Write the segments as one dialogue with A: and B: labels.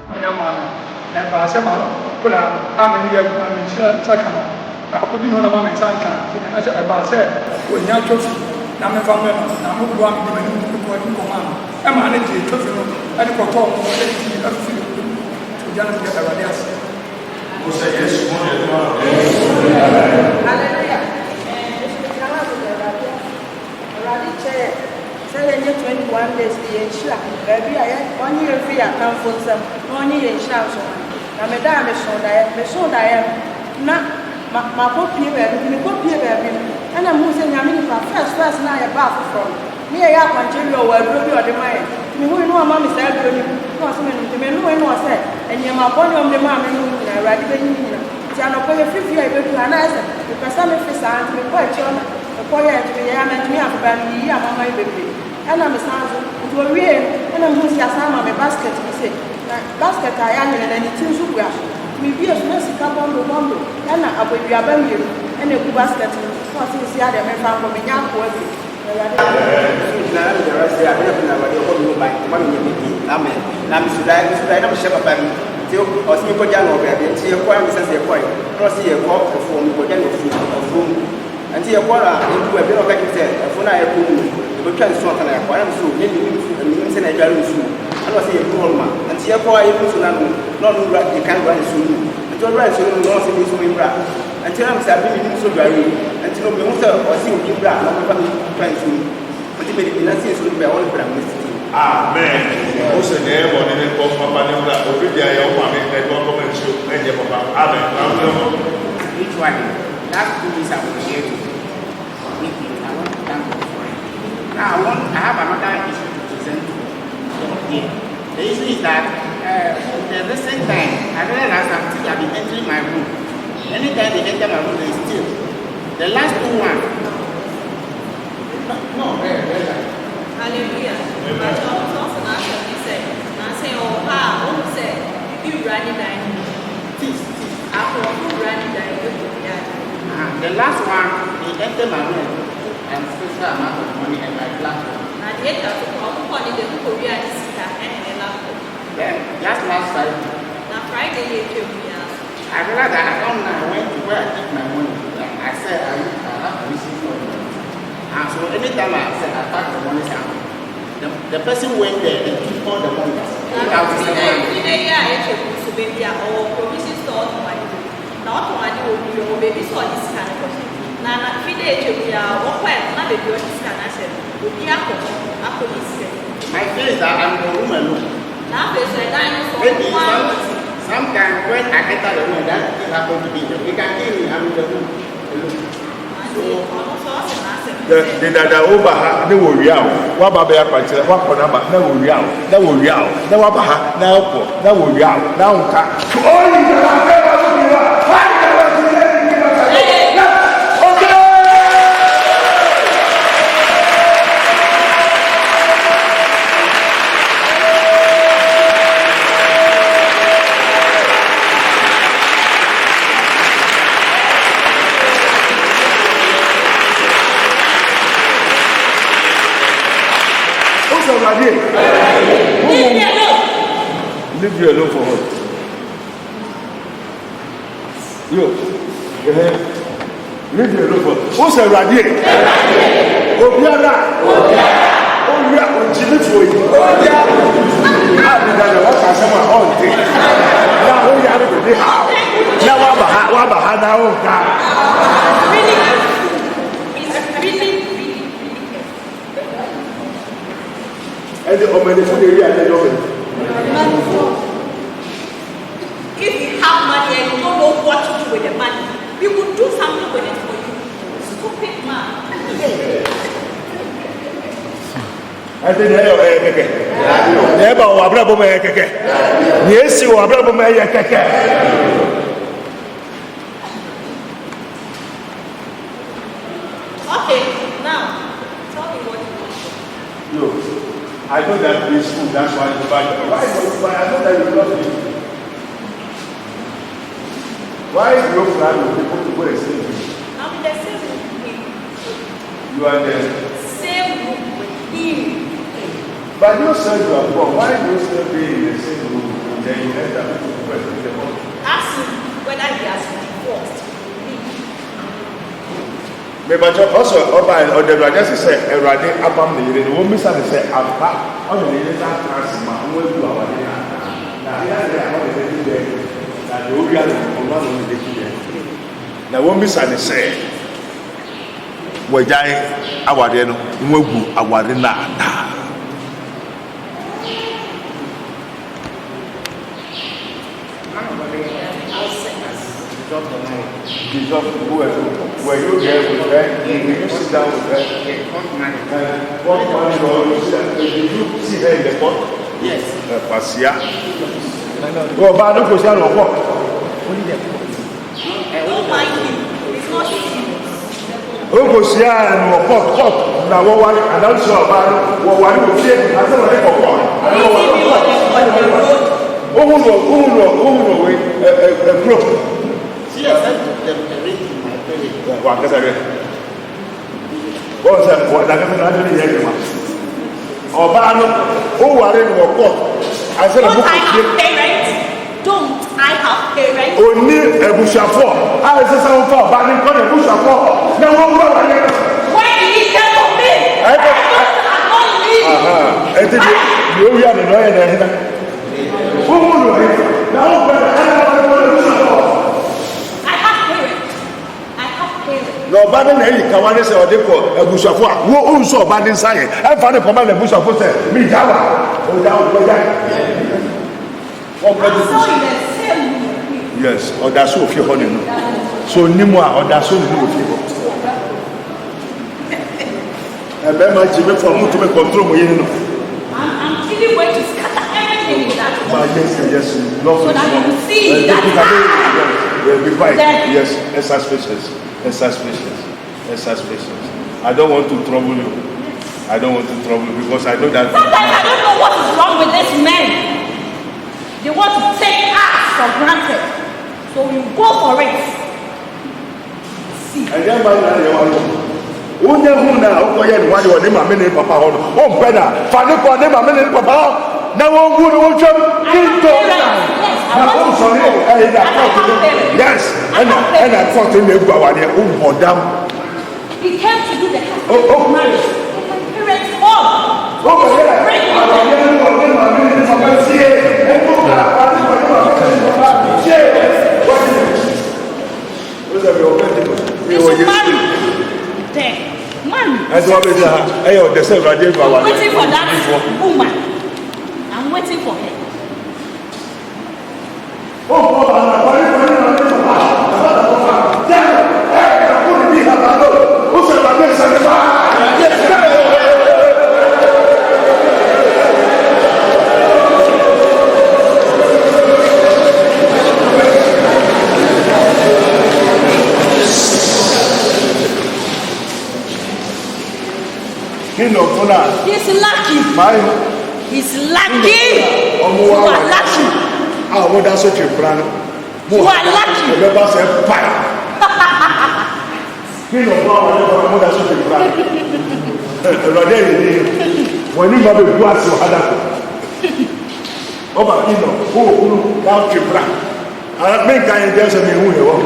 A: Anyamano, and Basamano, put out how many years I'm in second. I put in on a man in Sanka, I said, about said, when you're chosen, Naman family, Namu one given to command. A man is chosen, and for Tom, to Janet get a radius.
B: Who said yes?
C: Hallelujah. Say 21 days the ensure. Baby, I 1 year free account for some 1 year shout. Now, Madame is so I am not my copy, baby, copy, baby. And I'm using a minute first now above from me. I have my children were really or the mind. You know, Mamma is elderly, no, some men know I said, and you're my body on the mamma, and I read it. Tiano kwa fifi ya ibetu anaza ukasa mefisa anti mekwa chona kwa ya tuya na tumia afabani ya mama ibebe ana misanzo ndowie ana mhusi asama me basket mse na basket ayanye na ni tinsu bua mi bia so na sika bondo ana abodi abamye ana ku basket so asi ya de me fa ko me nya ko abi
D: na the rest ya bele kuna wale ko no ba ma me ni amen na mi sudai na me sheba ba tí ó sì ń kọjá lọ bẹ̀rẹ̀ tí ẹ̀kọ́ ẹ̀mí sẹ́sẹ̀ ẹ̀kọ́ ẹ̀ lọ sí ẹ̀kọ́ ẹ̀fọ́ mi kọjá lọ fún ọ̀fún àti ẹ̀kọ́ ra ẹ̀kú ẹ̀bí náà kẹ́kẹ́ sẹ́ ẹ̀fọ́ náà ẹ̀kọ́ mi ìbẹ̀tọ́ ẹ̀sùn ọ̀kan ẹ̀kọ́ ẹ̀mí sọ ní ẹ̀mí sẹ́nà ẹ̀dá ló sùn ẹ̀lọ́ sí ẹ̀kọ́ ọ̀rùmà àti ẹ̀kọ́ ẹ̀kú sọ náà nù ra ìkan ra ẹ̀sùn nù àti ọ̀rọ̀ ẹ̀sùn nù lọ́wọ́ sí ní sọ ìbúra àti ẹ̀rọ sẹ́ àbí mi ní sọ dùárì àti ọ̀bẹ̀ ń sọ ọ̀sìn òbí ìbúra lọ́wọ́ bá mi fa ẹ̀sùn nù àti bẹ̀rẹ̀ ìbí náà sí ẹ̀sùn ìbúra wọ́n ìbúra mi sí.
B: Amen. O se ne mo ne ko papa ne bra o bi dia ya o ma me e ko ko men show e je papa. Amen.
D: Which one? Last 2 weeks I was here to meet you. I want to thank you for it. Now I have another issue to present to you. The issue is that the recent time I realized that people have been entering my room. Anytime they enter my room, they steal. The last 2 ones. No,
C: Hallelujah. But also now he said, oh, how say you running down. After running down,
D: the last one, they enter my room and special amount of money and my laptop.
C: And yet, I took money the Korea and a laptop.
D: Then, just last Friday.
C: Now, Friday, you came here.
D: I realized that I don't know when to where I keep my money. I said, I have to receive money. And so anytime I said I pack the money down, the person went there and took all the money.
C: Now, provision store to money. Not to money will be your baby saw this kind of question. Now, not fide to be our well, not the good scan. I said, would be after this.
D: My fear is that I'm the room alone.
C: Now, there's a dinosaur.
D: Maybe sometimes when I enter the room, that thing happens to be. You can hear me, I'm in the room alone.
B: The dada over ha ne wo wia o wa ba be akwanche wa kọ na ba na wo wia o na wa ba ha na kọ na wo wia o na nka o ni na ba ba so bi wa wa ni ba so ni ni ba so okay. Leave you alone for what? Yo, leave you alone for what? Who's a radiate? Obiara, Jimmy for you. I've been done what I said my own thing. Now, who you have to be how? Now, Wabaha, now, and the organization area and the government.
C: If you have money and you don't know what to do with the money, we will do something with it for you. Stupid man.
B: I think never or Abraham Keke. Yes, you are Abraham Keke.
C: Okay, now tell me what you want.
B: No. I know that this school, that's why you buy it. Why don't you buy? I know that you love me. Why is your plan with people to go and save you?
C: I'm in the same room with him.
B: You are the
C: same room with him.
B: But you said you are poor. Why do you still be in the same room with him? then you enter into the question.
E: Ask him whether he has divorced.
B: But also, or the Rajas say, a Radi Abam, the woman say, I'm back on the little transma, who will do our dinner. Now, here they are not the day that the Uriah will not only the day. Now, one miss and say, we're dying our dinner, our dinner. Were you there with her? Did you sit down with her? What money did you see her in the pot?
D: Yes.
B: Pasia. Oh, but I don't go down or what?
E: Don't mind him. It's not serious.
B: Oh, go see her and pot. Now, what I don't show about what I will say. I said, what I want. Oh, no, wait, a group.
D: She has sent them a ring in my belly.
B: What is it? What's that? What I don't hear you. Oh, but who are in your court? I said,
E: Don't I have parents? Don't I have parents?
B: Only a bush of four. I said, some for banning for a bush of four. No one will.
E: Why did he tell for me? I
B: think you are the lawyer. Who will do it? Now, no, but then he can want to say, or they call a bush of what? Who also banning sign? I found a command a bush of what? Me, Java. Oh, down, yes, or that's so few honey. So, Nimua, or that's so new people. And then my Jimmy for me to make control, you know.
E: I'm really going to scatter everything in that.
B: Yes,
E: so that you see that.
B: Be quiet. Yes, exercise. I don't want to trouble you. Because I know that.
E: Sometimes I don't know what is wrong with these men. They want to take us for granted. So you go for it. See.
B: And then by now, who now? Oh, yeah, one of them, my many papa. Oh, better. Father, for them, my many papa. Now, one good old chum. Yes, and I thought to live by one year. Oh, damn.
E: He came to do the marriage. My parents all.
B: Oh, yeah.
E: I'm waiting for that woman. I'm waiting for her.
B: He's
E: lucky. He's lucky. You are lucky.
B: That's what you're planning.
E: You are lucky.
B: Never said fire. King of power, that's what you're planning. When you have a glass of Hadako. Over Kino, who now keep black. I make I just a me who you want.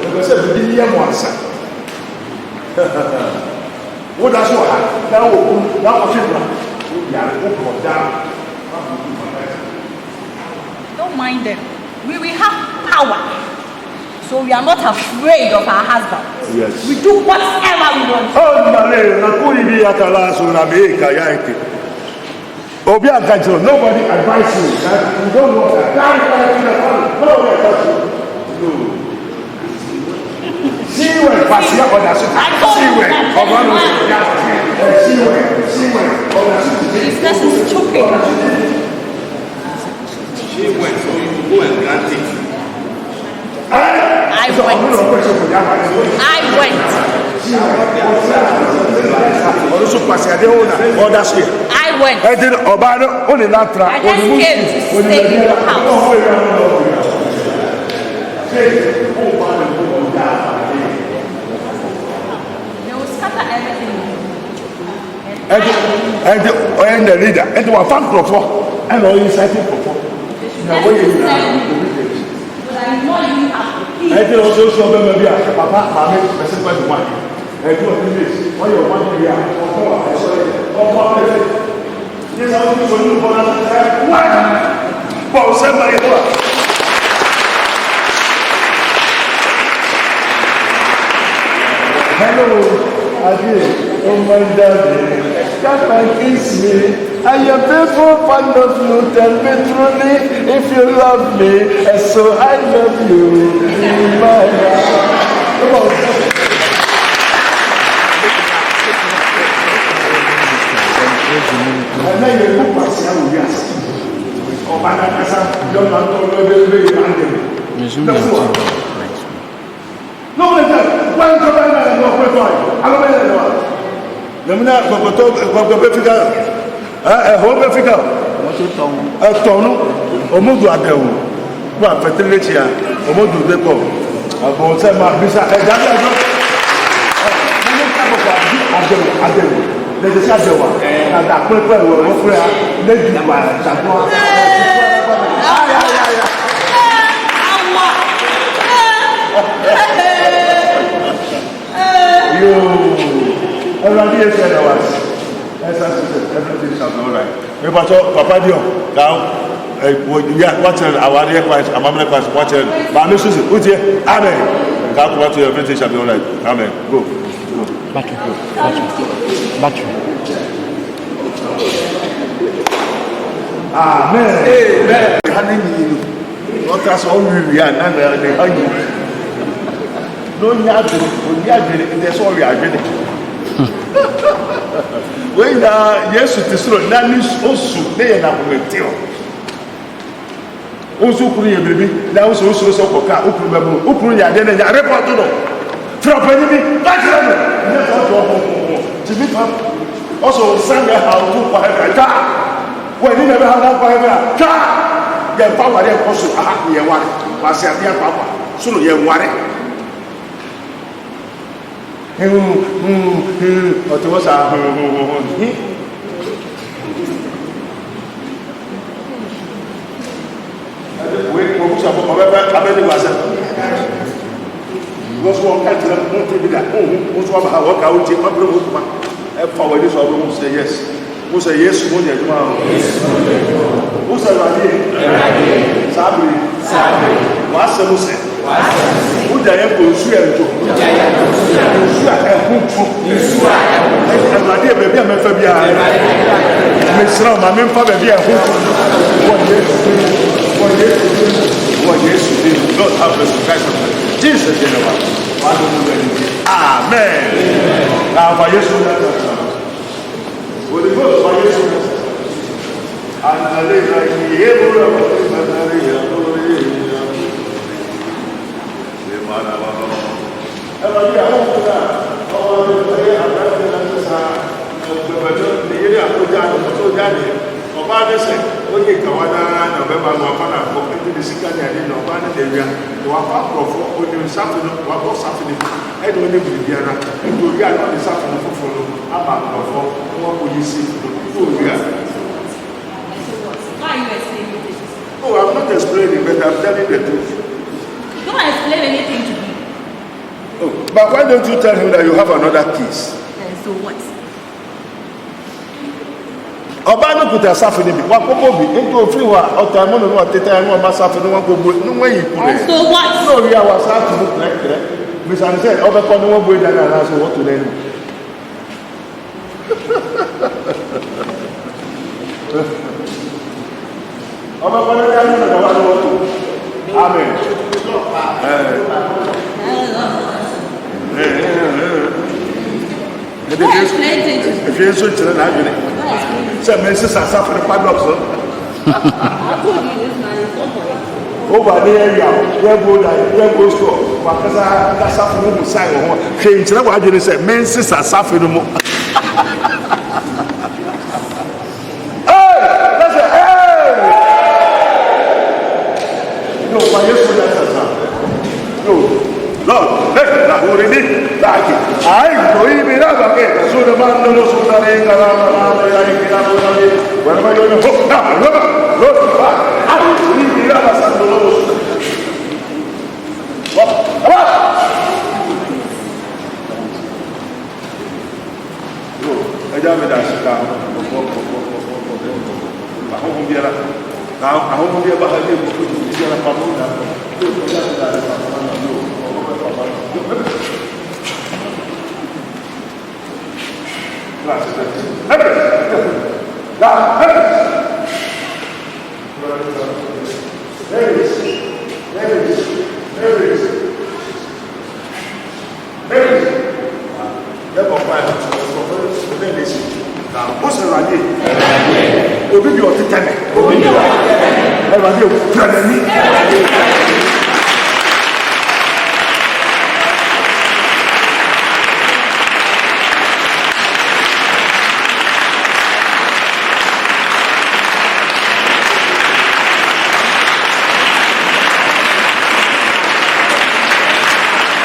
B: Because I didn't want what does you have? Now,
E: don't mind them. We have power. So we are not afraid of our husband.
B: Yes.
E: We do whatever we want.
B: Nobody advises you that you don't know that. Nobody advises you. No. See when Pasia or the see when
E: this is stupid.
B: She went, so you go and grant it.
E: I went.
B: Also, Pasia, the owner, or that's it.
E: I went.
B: I did Obano only that track.
E: I just came to stay in your house. They will scatter everything. And
B: and the leader, and our fan profile, and all inciting profile. Now, what you I did also show them maybe a papa, mammy, specific one. I do a this. Why you want to be out? Yes, I will do you for that. Why? Paul said, my God. Hello, Adi. Oh, my daddy. Come and kiss me. I am faithful fond of you. Tell me truly if you love me. And so I love you. In my heart. Come on. And then you look at how we are. Oh, my God. You're not going to be no, one government no question. I don't know. Lemina go Africa. Home Africa. Tonu. Omodu adewo. Wa fertility ya. Omodu depo. Abo se ma bisa ejabi ajo. Mo ka bo kwa adewo. Le de sa dewa. Na da pepe wo fura. Le di wa jabo. Everybody is said was. Everything shall be all right. But Papa Dio, now, watch our dear Christ, a mamma Christ, watch it. But Mrs. Uti, Amen. God, watch everything shall be all right. Amen. Go. Battery. Amen. Amen. What has all we are, and they are you. No, there's all we are doing. When yes, to slow, that is also there. Also, baby, now also so for car, open your then and report to know. From enemy, also, Sunday, how to buy a car. When you never have a car, then power also a happy one. Was a dear papa, so you worry. But it was a wait for whoever was one country won't be that. Who's one work out in my forward this or who say yes. Who say yes, who say tomorrow? Who say Sabri? What's the Muslim? Who the emperor is here? And my dear baby, I'm a Fabia. Miss Ram, I'm in Fabia. What yes, Lord have mercy, Christ. Jesus, amen. Now, for yes, what the God for yes, and I live like the able ọba de sẹ onye kawada na ọbẹba na ọfa na akọ ẹni de sika ní adé na ọba ne de wia na wafa akorɔfo onye nsafi no wabɔ safi ne ɛna onye biribiara ɛna owi a na ɔde safi no foforɔ no ama akorɔfo na wɔn akɔ yi si no ɛna owi a. Oh, I'm not explaining, but I'm telling the truth.
E: Don't explain anything to me.
B: Oh, but why don't you tell him that you have another kiss?
E: And so what?
B: Ọba ní kuta sáfì níbi wà kókó bi ètò òfin wa ọ̀tá ẹ̀mọ́ nínú ọ̀tẹ́tẹ́ ẹ̀mọ́ ọba sáfì ní wọn gbogbo ní wọ́n yìí kú
E: And so what?
B: lórí àwọn sáfì ní kẹ̀kẹ́ mr sẹ́ ọbẹ̀ kọ́ ní wọ́n gbé dáná aláṣọ wọ́n tó lẹ́nu. ọbẹ̀ kọ́ ní dáná aláṣọ wọ́n tó amen. If you answer to that, so Mrs. Asaf and Paddock, over there, yeah, go store. That's after the side. Change that what you said, Mrs. Asaf in the mo. Hey, that's a hey. No, my yes, no, Lord, let Sorini, Laki, I go in Mirabake, so the man knows who are in whenever you're in a book, now, look back, I will leave Mirabas and the Lord. What? I don't know that. I hope you are now. I hope you are behind you. You are a